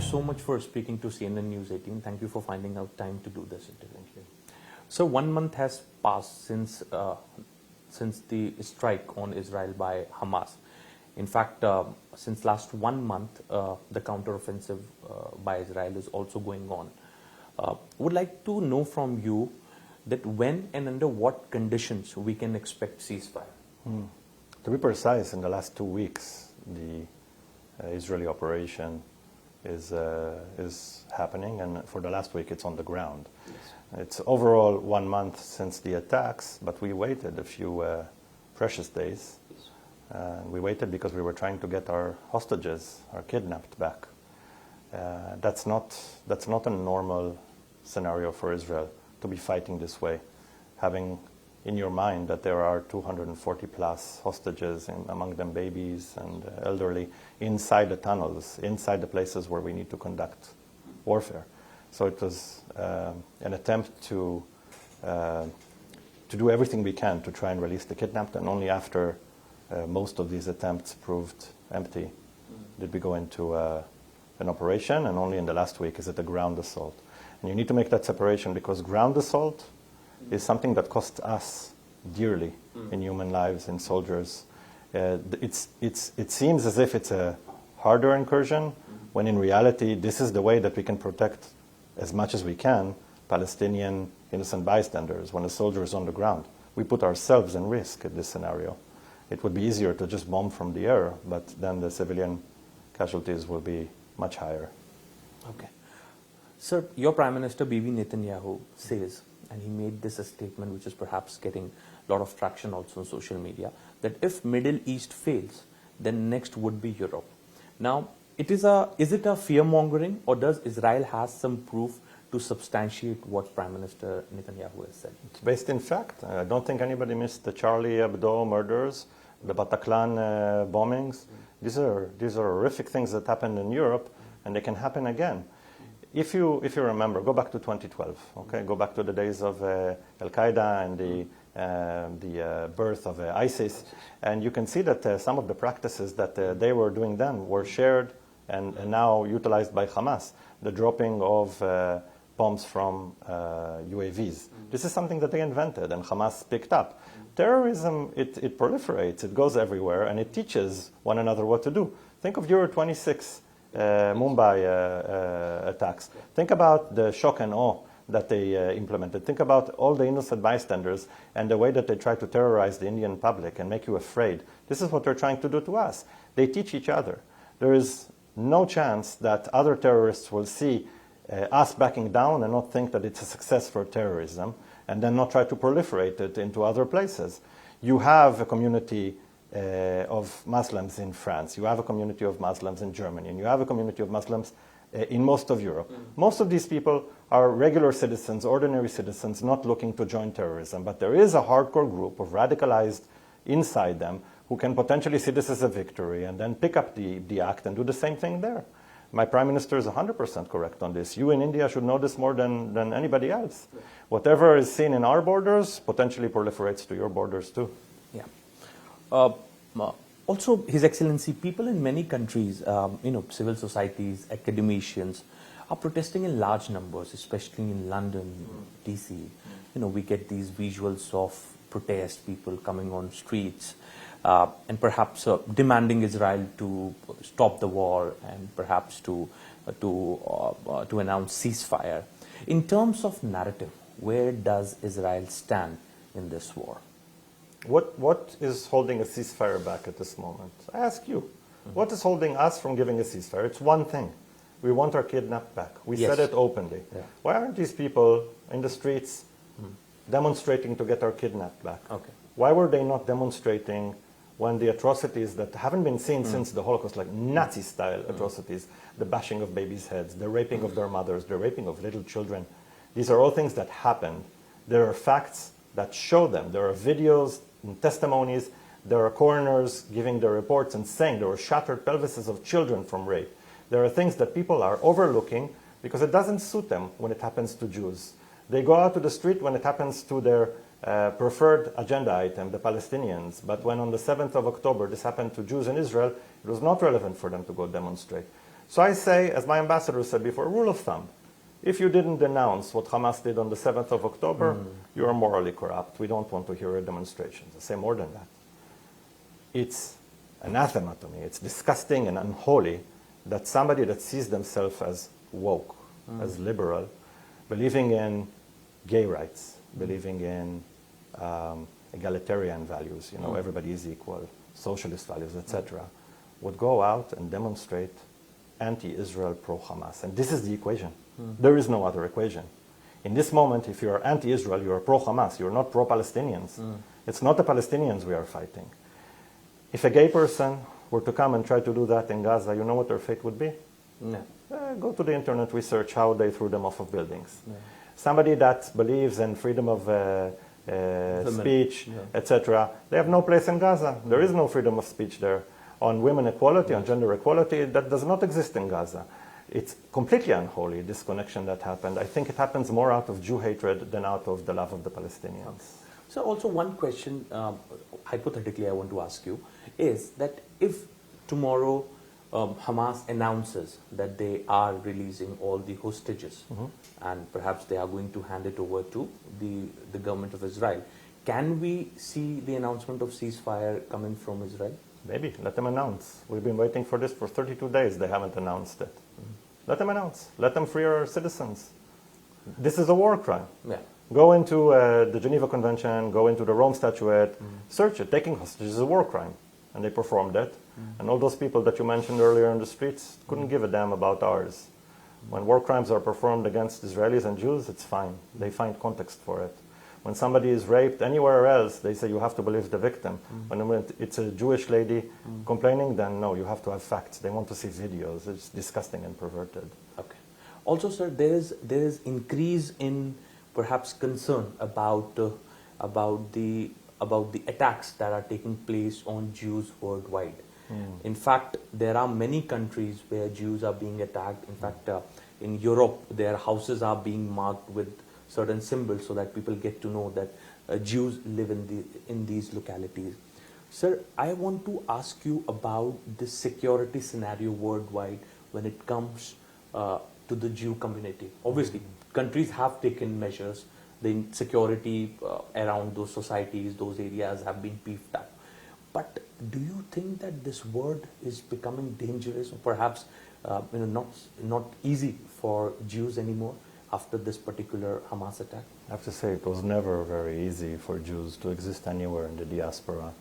you so much for speaking to CNN News 18. Thank you for finding out time to do this interview. So 1 month has passed since the strike on Israel by Hamas. In fact, since last 1 month, the counteroffensive by Israel is also going on. Would like to know from you that when and under what conditions we can expect ceasefire? To be precise, in the last 2 weeks, the Israeli operation is happening, and for the last week it's on the ground. Yes. It's overall 1 month since the attacks, but we waited a few precious days. Yes. We waited because we were trying to get our hostages, our kidnapped, back. That's not a normal scenario for Israel to be fighting this way, having in your mind that there are 240 plus hostages, among them babies and elderly, inside the tunnels, inside the places where we need to conduct warfare. So it was an attempt to do everything we can to try and release the kidnapped, and only after most of these attempts proved empty did we go into an operation, and only in the last week is it a ground assault. And you need to make that separation, because ground assault is something that costs us dearly in human lives, in soldiers. It seems as if it's a harder incursion, when in reality this is the way that we can protect as much as we can Palestinian innocent bystanders. When a soldier is on the ground, we put ourselves in risk in this scenario. It would be easier to just bomb from the air, but then the civilian casualties will be much higher. Okay. Sir, your Prime Minister Bibi Netanyahu says, and he made this a statement which is perhaps getting a lot of traction also on social media, that if Middle East fails, then next would be Europe. Now, is it a fear-mongering, or does Israel has some proof to substantiate what Prime Minister Netanyahu has said? It's based in fact. I don't think anybody missed the Charlie Hebdo murders, the Bataclan bombings. These are horrific things that happened in Europe, and they can happen again. If you remember, go back to 2012. Okay, go back to the days of Al Qaeda and the birth of ISIS, and you can see that some of the practices that they were doing then were shared and now utilized by Hamas. The dropping of bombs from UAVs. This is something that they invented and Hamas picked up. Terrorism, it proliferates, it goes everywhere, and it teaches one another what to do. Think of Euro 26 Mumbai attacks. Think about the shock and awe that they implemented. Think about all the innocent bystanders and the way that they try to terrorize the Indian public and make you afraid. This is what they're trying to do to us. They teach each other. There is no chance that other terrorists will see us backing down and not think that it's a success for terrorism, and then not try to proliferate it into other places. You have a community of Muslims in France, you have a community of Muslims in Germany, and you have a community of Muslims in most of Europe. Most of these people are regular citizens, ordinary citizens, not looking to join terrorism, but there is a hardcore group of radicalized inside them who can potentially see this as a victory and then pick up the act and do the same thing there. My Prime Minister is 100% correct on this. You in India should know this more than anybody else. Whatever is seen in our borders potentially proliferates to your borders too. Yeah. Also, His Excellency, people in many countries, civil societies, academicians, are protesting in large numbers, especially in London, DC. We get these visuals of protest, people coming on streets, and perhaps demanding Israel to stop the war and perhaps to announce ceasefire. In terms of narrative, where does Israel stand in this war? What is holding a ceasefire back at this moment? I ask you. What is holding us from giving a ceasefire? It's one thing. We want our kidnapped back. We said it openly. Yeah. Why aren't these people in the streets demonstrating to get our kidnapped back? Okay. Why were they not demonstrating when the atrocities that haven't been seen since the Holocaust, like Nazi-style atrocities, the bashing of babies' heads, the raping of their mothers, the raping of little children, these are all things that happened. There are facts that show them. There are videos and testimonies. There are coroners giving their reports and saying there were shattered pelvises of children from rape. There are things that people are overlooking because it doesn't suit them when it happens to Jews. They go out to the street when it happens to their preferred agenda item, the Palestinians. But when on the 7th of October this happened to Jews in Israel, it was not relevant for them to go demonstrate. So I say, as my ambassador said before, rule of thumb. If you didn't denounce what Hamas did on the 7th of October, you are morally corrupt. We don't want to hear a demonstration. I say more than that. It's anathema to me. It's disgusting and unholy that somebody that sees themselves as woke, as liberal, believing in gay rights, believing in egalitarian values, everybody is equal, socialist values, etc., would go out and demonstrate anti-Israel, pro-Hamas. And this is the equation. There is no other equation. In this moment, if you are anti-Israel, you are pro-Hamas. You are not pro-Palestinians. It's not the Palestinians we are fighting. If a gay person were to come and try to do that in Gaza, you know what their fate would be? No. Go to the internet, research how they threw them off of buildings. Somebody that believes in freedom of speech, etc., they have no place in Gaza. There is no freedom of speech there. On women equality, on gender equality, that does not exist in Gaza. It's completely unholy, this connection that happened. I think it happens more out of Jew hatred than out of the love of the Palestinians. So also one question, hypothetically, I want to ask you, is that if tomorrow Hamas announces that they are releasing all the hostages and perhaps they are going to hand it over to the government of Israel, can we see the announcement of ceasefire coming from Israel? Maybe. Let them announce. We've been waiting for this for 32 days. They haven't announced it. Let them announce. Let them free our citizens. This is a war crime. Yeah. Go into the Geneva Convention, go into the Rome Statute, search it. Taking hostages is a war crime. And they performed it. And all those people that you mentioned earlier in the streets couldn't give a damn about ours. When war crimes are performed against Israelis and Jews, it's fine. They find context for it. When somebody is raped anywhere else, they say you have to believe the victim. When it's a Jewish lady complaining, then no, you have to have facts. They want to see videos. It's disgusting and perverted. Okay. Also, sir, there is increase in perhaps concern about the attacks that are taking place on Jews worldwide. In fact, there are many countries where Jews are being attacked. In fact, in Europe, their houses are being marked with certain symbols so that people get to know that Jews live in these localities. Sir, I want to ask you about the security scenario worldwide when it comes to the Jew community. Obviously, countries have taken measures. The security around those societies, those areas have been beefed up. But do you think that this word is becoming dangerous or perhaps not easy for Jews anymore after this particular Hamas attack? I have to say it was never very easy for Jews to exist anywhere in the diaspora,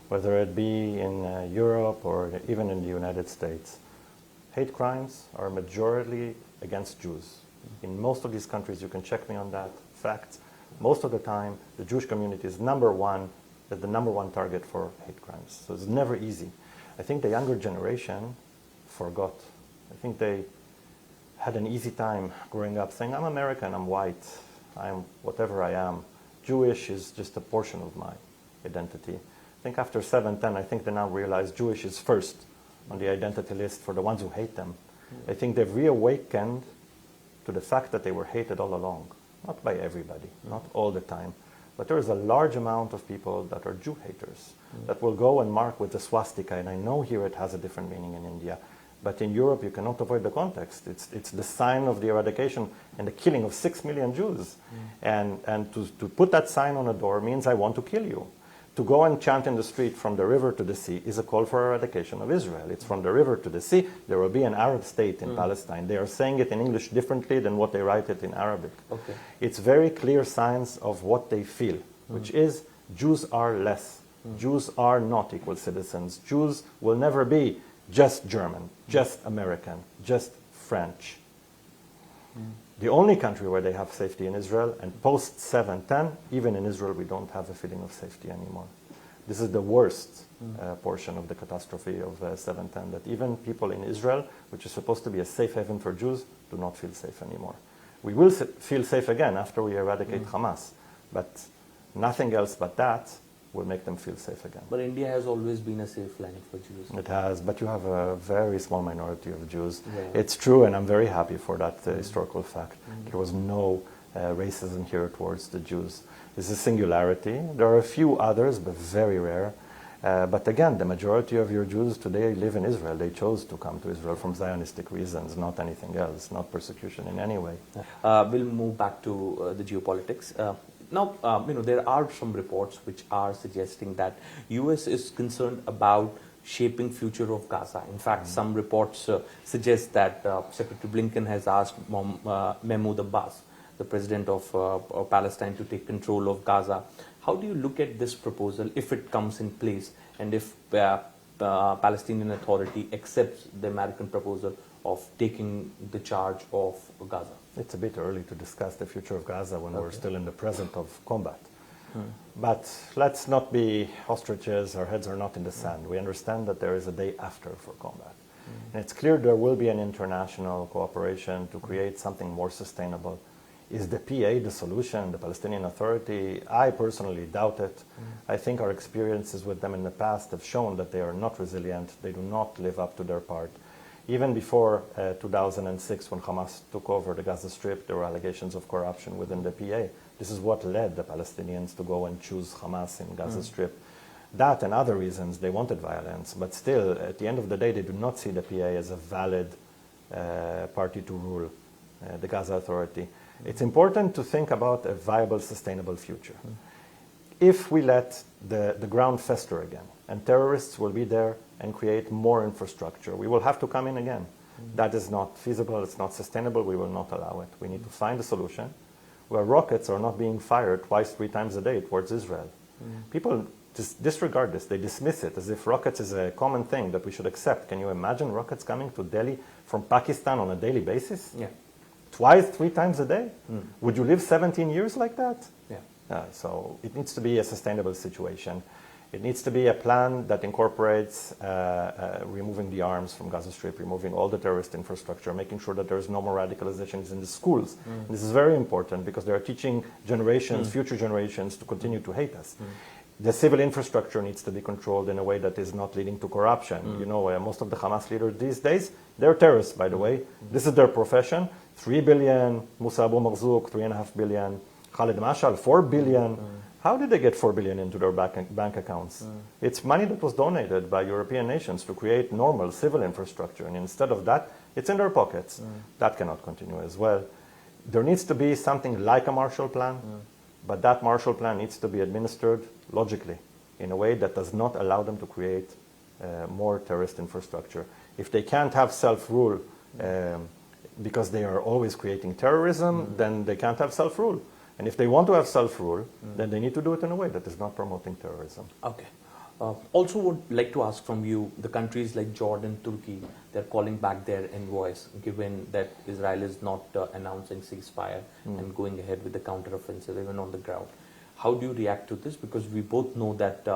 whether it be in Europe or even in the United States. Hate crimes are majority against Jews. In most of these countries, you can check me on that fact, most of the time the Jewish community is the number one target for hate crimes. So it's never easy. I think the younger generation forgot. I think they had an easy time growing up saying, I'm American, I'm white, I'm whatever I am. Jewish is just a portion of my identity. I think after 7/10, I think they now realize Jewish is first on the identity list for the ones who hate them. I think they've reawakened to the fact that they were hated all along. Not by everybody, not all the time. But there is a large amount of people that are Jew haters that will go and mark with the swastika. And I know here it has a different meaning in India. But in Europe, you cannot avoid the context. It's the sign of the eradication and the killing of 6 million Jews. And to put that sign on a door means I want to kill you. To go and chant in the street from the river to the sea is a call for eradication of Israel. It's from the river to the sea. There will be an Arab state in Palestine. They are saying it in English differently than what they write it in Arabic. Okay. It's very clear signs of what they feel, which is Jews are less. Jews are not equal citizens. Jews will never be just German, just American, just French. The only country where they have safety in Israel, and post 7/10, even in Israel, we don't have a feeling of safety anymore. This is the worst portion of the catastrophe of 7/10, that even people in Israel, which is supposed to be a safe haven for Jews, do not feel safe anymore. We will feel safe again after we eradicate Hamas, but nothing else but that will make them feel safe again. But India has always been a safe land for Jews. It has, but you have a very small minority of Jews. Yeah. It's true, and I'm very happy for that historical fact. There was no racism here towards the Jews. This is a singularity. There are a few others, but very rare. But again, the majority of your Jews today live in Israel. They chose to come to Israel from Zionistic reasons, not anything else, not persecution in any way. We'll move back to the geopolitics. Now, there are some reports which are suggesting that U.S. is concerned about shaping future of Gaza. In fact, some reports suggest that Secretary Blinken has asked Mahmoud Abbas, the president of Palestine, to take control of Gaza. How do you look at this proposal if it comes in place and if Palestinian Authority accepts the American proposal of taking the charge of Gaza? It's a bit early to discuss the future of Gaza when we're still in the present of combat. But let's not be ostriches, our heads are not in the sand. We understand that there is a day after for combat. And it's clear there will be an international cooperation to create something more sustainable. Is the PA the solution, the Palestinian Authority? I personally doubt it. I think our experiences with them in the past have shown that they are not resilient, they do not live up to their part. Even before 2006, when Hamas took over the Gaza Strip, there were allegations of corruption within the PA. This is what led the Palestinians to go and choose Hamas in Gaza Strip. That and other reasons, they wanted violence, but still, at the end of the day, they do not see the PA as a valid party to rule the Gaza Authority. It's important to think about a viable, sustainable future. If we let the ground fester again, and terrorists will be there and create more infrastructure, we will have to come in again. That is not feasible, it's not sustainable, we will not allow it. We need to find a solution where rockets are not being fired twice, 3 times a day towards Israel. People just disregard this, they dismiss it as if rockets is a common thing that we should accept. Can you imagine rockets coming to Delhi from Pakistan on a daily basis? Yeah. Twice, 3 times a day? Would you live 17 years like that? Yeah. So it needs to be a sustainable situation. It needs to be a plan that incorporates removing the arms from Gaza Strip, removing all the terrorist infrastructure, making sure that there is no more radicalizations in the schools. This is very important because they are teaching generations, future generations, to continue to hate us. The civil infrastructure needs to be controlled in a way that is not leading to corruption. You know, most of the Hamas leaders these days, they're terrorists, by the way. This is their profession. 3 billion, Musa Abu Marzouq, 3.5 billion, Khalid Mashal, 4 billion. How did they get 4 billion into their bank accounts? It's money that was donated by European nations to create normal civil infrastructure, and instead of that, it's in their pockets. That cannot continue as well. There needs to be something like a Marshall Plan, but that Marshall Plan needs to be administered logically, in a way that does not allow them to create more terrorist infrastructure. If they can't have self-rule because they are always creating terrorism, then they can't have self-rule. And if they want to have self-rule, then they need to do it in a way that is not promoting terrorism. Okay. Also would like to ask from you, the countries like Jordan, Turkey, they're calling back their envoys, given that Israel is not announcing ceasefire and going ahead with the counteroffensive even on the ground. How do you react to this? Because we both know that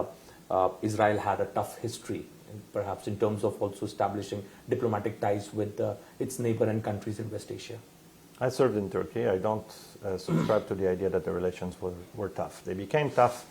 Israel had a tough history, perhaps in terms of also establishing diplomatic ties with its neighbor and countries in West Asia. I served in Turkey. I don't subscribe to the idea that the relations were tough. They became tough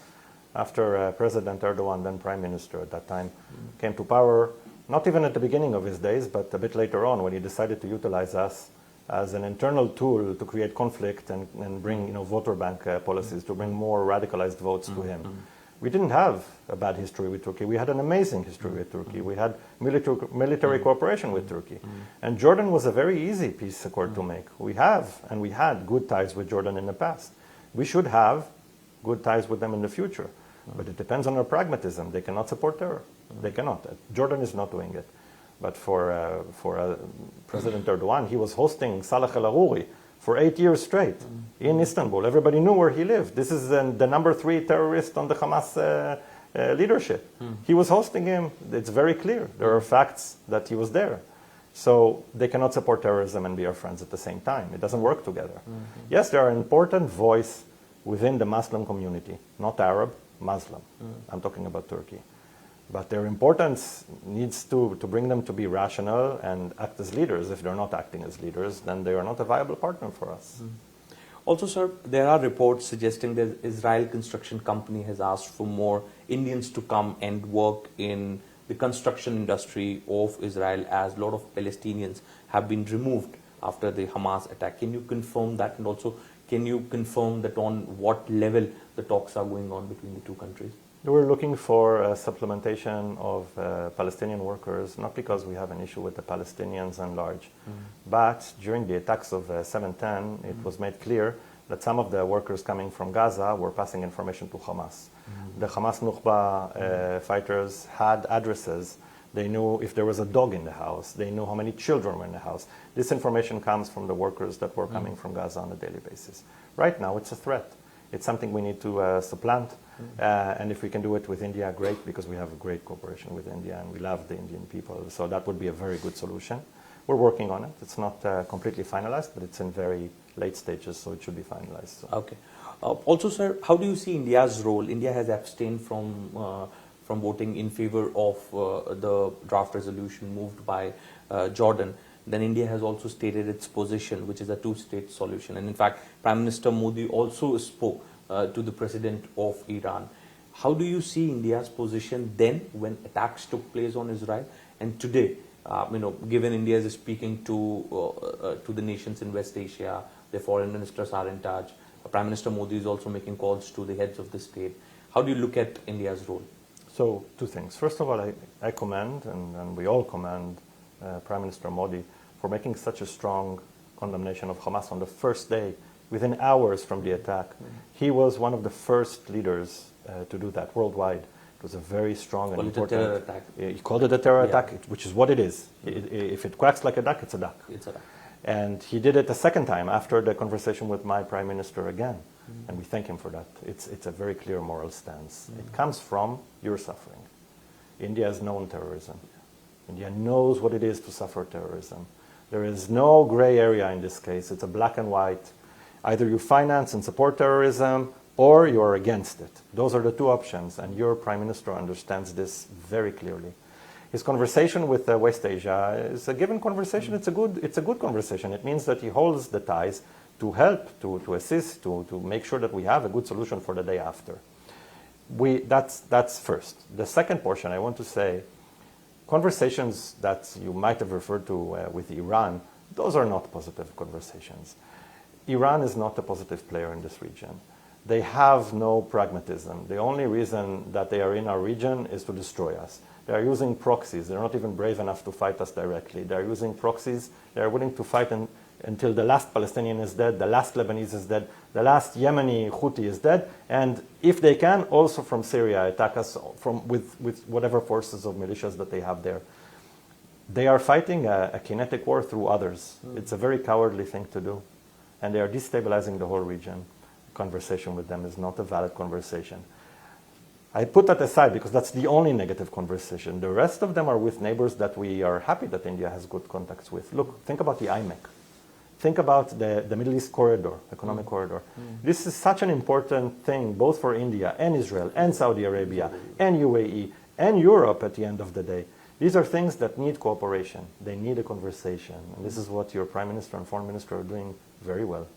after President Erdogan, then Prime Minister at that time, came to power, not even at the beginning of his days, but a bit later on when he decided to utilize us as an internal tool to create conflict and bring voter bank policies, to bring more radicalized votes to him. We didn't have a bad history with Turkey. We had an amazing history with Turkey. We had military cooperation with Turkey. And Jordan was a very easy peace accord to make. We have, and we had good ties with Jordan in the past. We should have good ties with them in the future. But it depends on their pragmatism. They cannot support terror. They cannot. Jordan is not doing it. But for President Erdogan, he was hosting Salah al-Aruri for 8 years straight in Istanbul. Everybody knew where he lived. This is the number 3 terrorist on the Hamas leadership. He was hosting him. It's very clear. There are facts that he was there. So they cannot support terrorism and be our friends at the same time. It doesn't work together. Yes, they are an important voice within the Muslim community, not Arab, Muslim. I'm talking about Turkey. But their importance needs to bring them to be rational and act as leaders. If they're not acting as leaders, then they are not a viable partner for us. Also, sir, there are reports suggesting that Israel Construction Company has asked for more Indians to come and work in the construction industry of Israel, as a lot of Palestinians have been removed after the Hamas attack. Can you confirm that? And also, can you confirm that on what level the talks are going on between the two countries? We're looking for supplementation of Palestinian workers, not because we have an issue with the Palestinians in large, but during the attacks of 7/10, it was made clear that some of the workers coming from Gaza were passing information to Hamas. The Hamas Nukhba fighters had addresses. They knew if there was a dog in the house. They knew how many children were in the house. This information comes from the workers that were coming from Gaza on a daily basis. Right now, it's a threat. It's something we need to supplant. And if we can do it with India, great, because we have a great cooperation with India and we love the Indian people. So that would be a very good solution. We're working on it. It's not completely finalized, but it's in very late stages, so it should be finalized. So. Okay. Also, sir, how do you see India's role? India has abstained from voting in favor of the draft resolution moved by Jordan. Then India has also stated its position, which is a two-state solution. And in fact, Prime Minister Modi also spoke to the president of Iran. How do you see India's position then when attacks took place on Israel, and today, given India is speaking to the nations in West Asia, their foreign ministers are in touch, Prime Minister Modi is also making calls to the heads of the state. How do you look at India's role? So, two things. First of all, I commend, and we all commend Prime Minister Modi for making such a strong condemnation of Hamas on the first day, within hours from the attack. He was one of the first leaders to do that worldwide. It was a very strong and important terror attack. He called it a terror attack, which is what it is. If it quacks like a duck, it's a duck. It's a duck. And he did it a second time after the conversation with my Prime Minister again. And we thank him for that. It's a very clear moral stance. It comes from your suffering. India has known terrorism. India knows what it is to suffer terrorism. There is no gray area in this case. It's a black and white. Either you finance and support terrorism, or you are against it. Those are the two options, and your Prime Minister understands this very clearly. His conversation with West Asia is a given conversation. It's a good conversation. It means that he holds the ties to help, to assist, to make sure that we have a good solution for the day after. That's first. The second portion, I want to say, conversations that you might have referred to with Iran, those are not positive conversations. Iran is not a positive player in this region. They have no pragmatism. The only reason that they are in our region is to destroy us. They are using proxies. They're not even brave enough to fight us directly. They're using proxies. They're willing to fight until the last Palestinian is dead, the last Lebanese is dead, the last Yemeni Houthi is dead, and if they can, also from Syria, attack us with whatever forces of militias that they have there. They are fighting a kinetic war through others. It's a very cowardly thing to do, and they are destabilizing the whole region. Conversation with them is not a valid conversation. I put that aside because that's the only negative conversation. The rest of them are with neighbors that we are happy that India has good contacts with. Look, think about the IMEC. Think about the Middle East corridor, economic corridor. This is such an important thing, both for India and Israel and Saudi Arabia and UAE and Europe at the end of the day. These are things that need cooperation. They need a conversation. And this is what your Prime Minister and Foreign Minister are doing very well.